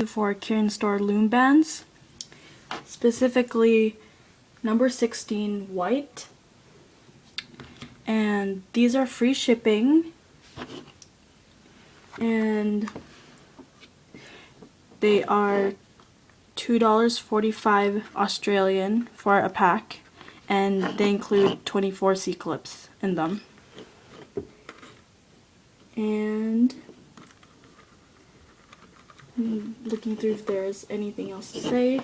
For Kirinstore Loom bands, specifically number 16 white, and these are free shipping, and they are $2.45 Australian for a pack, and they include 24 C-clips in them. And I'm looking through if there's anything else to say.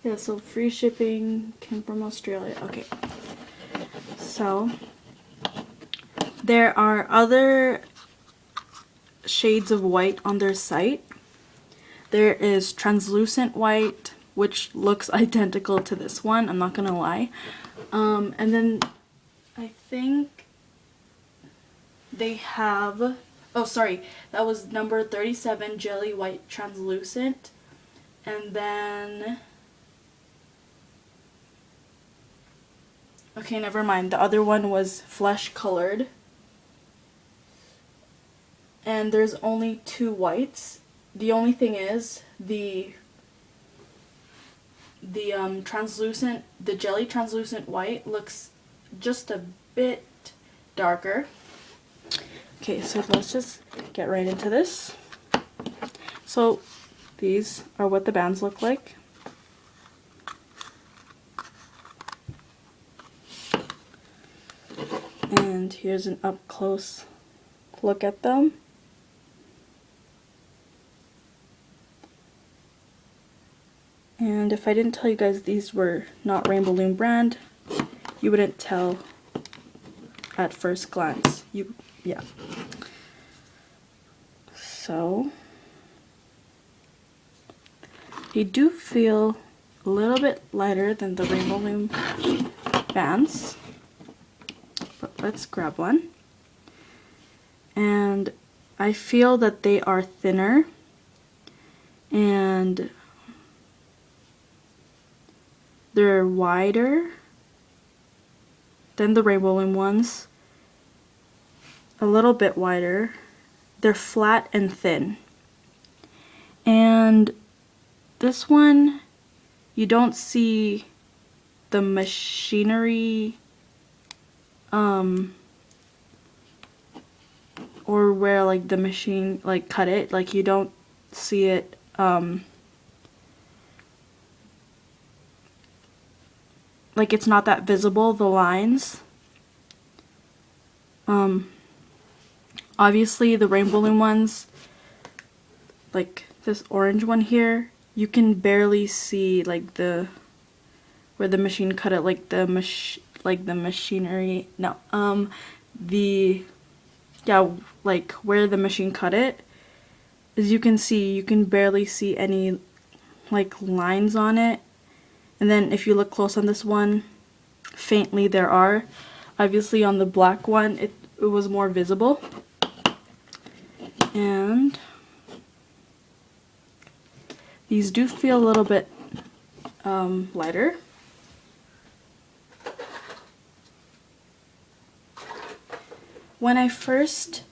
Yeah, so free shipping, came from Australia. Okay. So there are other shades of white on their site. There is translucent white, which looks identical to this one, I'm not gonna lie. And then I think they have, oh sorry, that was number 37, Jelly White Translucent. And then, okay, never mind, the other one was Flesh Colored. And there's only 2 whites. The only thing is, the Jelly Translucent White looks just a bit darker. Okay, so let's just get right into this. So these are what the bands look like. And here's an up close look at them. And if I didn't tell you guys these were not Rainbow Loom brand, you wouldn't tell at first glance. Yeah. So they do feel a little bit lighter than the Rainbow Loom bands. But let's grab one. And I feel that they are thinner and they're wider than the Rainbow Loom ones. A little bit wider. They're flat and thin. And this one, you don't see the machinery or where like the machine like cut it, like you don't see it like it's not that visible, the lines. Obviously the Rainbow Loom ones, like this orange one here, you can barely see like where the machine cut it, like the machinery, no, yeah, like where the machine cut it, as you can see, you can barely see any like lines on it. And then if you look close on this one, faintly there are. Obviously on the black one, it was more visible. And these do feel a little bit lighter. When I first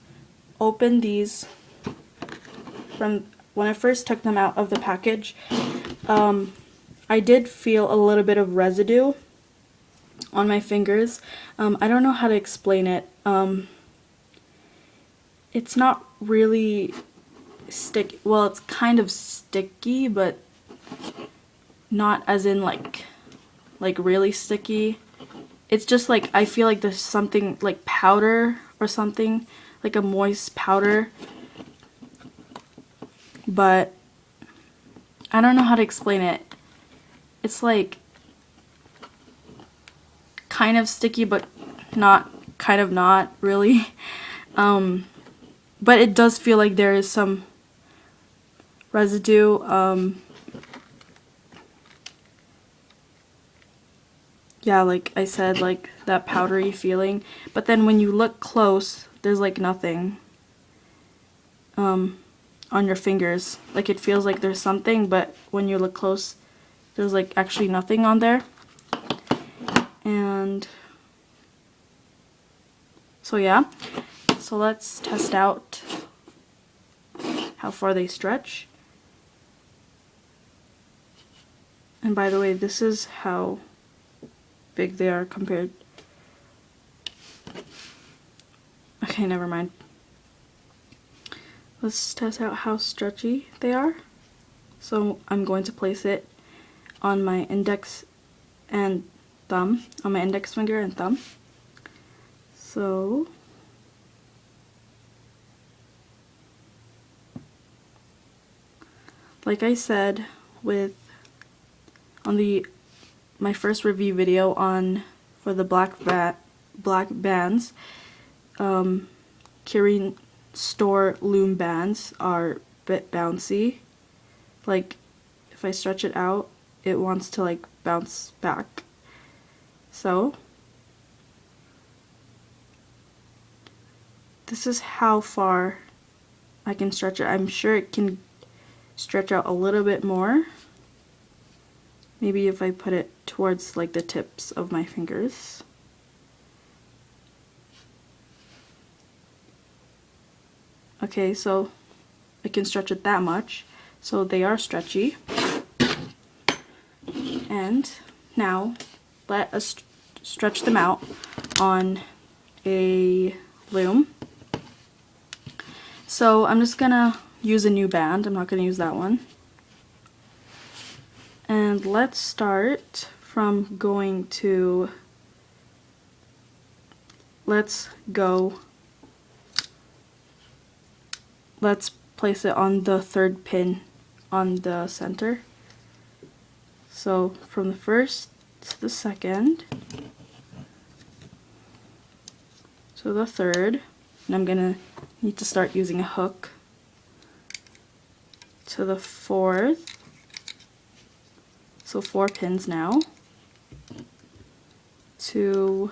opened these, when I first took them out of the package, I did feel a little bit of residue on my fingers. I don't know how to explain it. It's not really sticky. Well, it's kind of sticky, but not as in like really sticky. It's just like I feel like there's something like powder or something, like a moist powder. But I don't know how to explain it. It's like kind of sticky, but not, kind of not really. But it does feel like there is some residue. Yeah, like I said, like that powdery feeling. But then when you look close, there's like nothing on your fingers. Like it feels like there's something, but when you look close, there's like actually nothing on there. And so yeah, so let's test out how far they stretch. And by the way, this is how big they are compared. Okay, never mind. Let's test out how stretchy they are. So I'm going to place it on my index and thumb, on my index finger and thumb. So like I said my first review video for the black bands, Kirinstore Loom bands are a bit bouncy. Like if I stretch it out, it wants to like bounce back. So this is how far I can stretch it. I'm sure it can stretch out a little bit more. Maybe if I put it towards like the tips of my fingers. Okay, so I can stretch it that much. So they are stretchy. And now let us stretch them out on a loom. So I'm just gonna use a new band. I'm not gonna use that one. And let's start from let's place it on the third pin on the center. So from the first to the second to the third, and I'm gonna need to start using a hook, to the fourth. So 4 pins now, to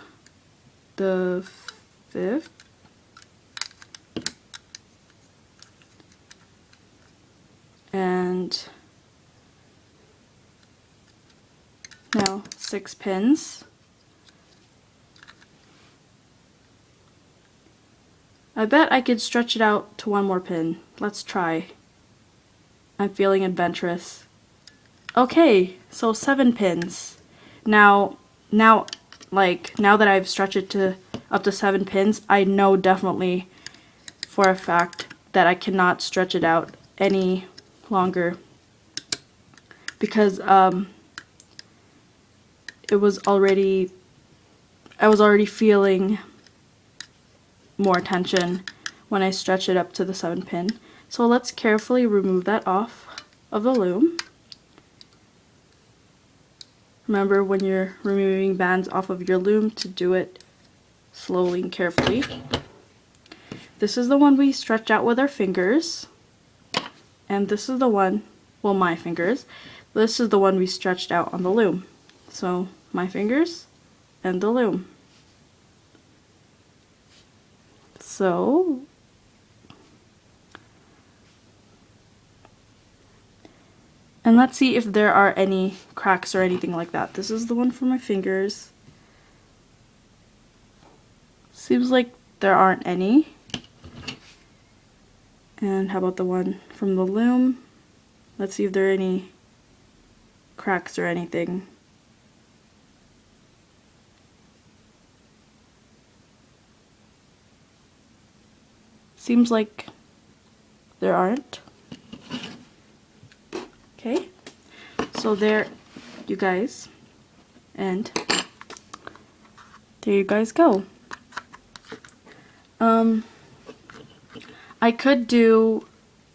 the 5th, and now 6 pins. I bet I could stretch it out to 1 more pin. Let's try. I'm feeling adventurous. Okay, so 7 pins. Now that I've stretched it to up to 7 pins, I know definitely for a fact that I cannot stretch it out any longer because I was already feeling more tension when I stretched it up to the 7 pin. So let's carefully remove that off of the loom. Remember when you're removing bands off of your loom to do it slowly and carefully. This is the one we stretch out with our fingers. And this is the one, well, my fingers. This is the one we stretched out on the loom. So my fingers and the loom. So and let's see if there are any cracks or anything like that. This is the one for my fingers. Seems like there aren't any. And how about the one from the loom? Let's see if there are any cracks or anything. Seems like there aren't. Okay, so there you guys, and there you guys go. I could do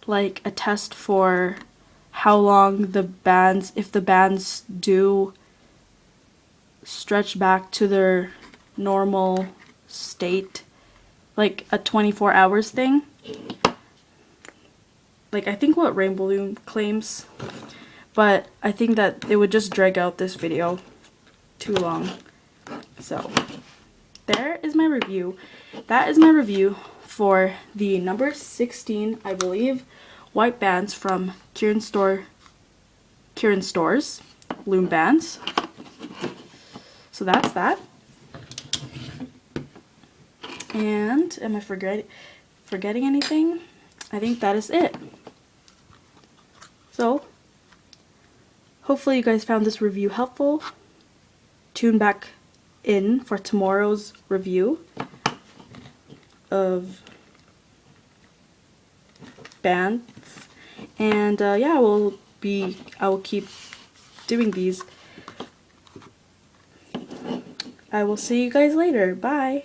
like a test for how long the bands, if the bands do stretch back to their normal state, like a 24 hours thing. Like I think what Rainbow Loom claims, but I think that it would just drag out this video too long. So there is my review. That is my review for the number 16, I believe, white bands from Kirinstores Loom bands. So that's that. And am I forgetting anything? I think that is it. So, hopefully you guys found this review helpful. Tune back in for tomorrow's review of bands. And yeah, I will keep doing these. I will see you guys later. Bye!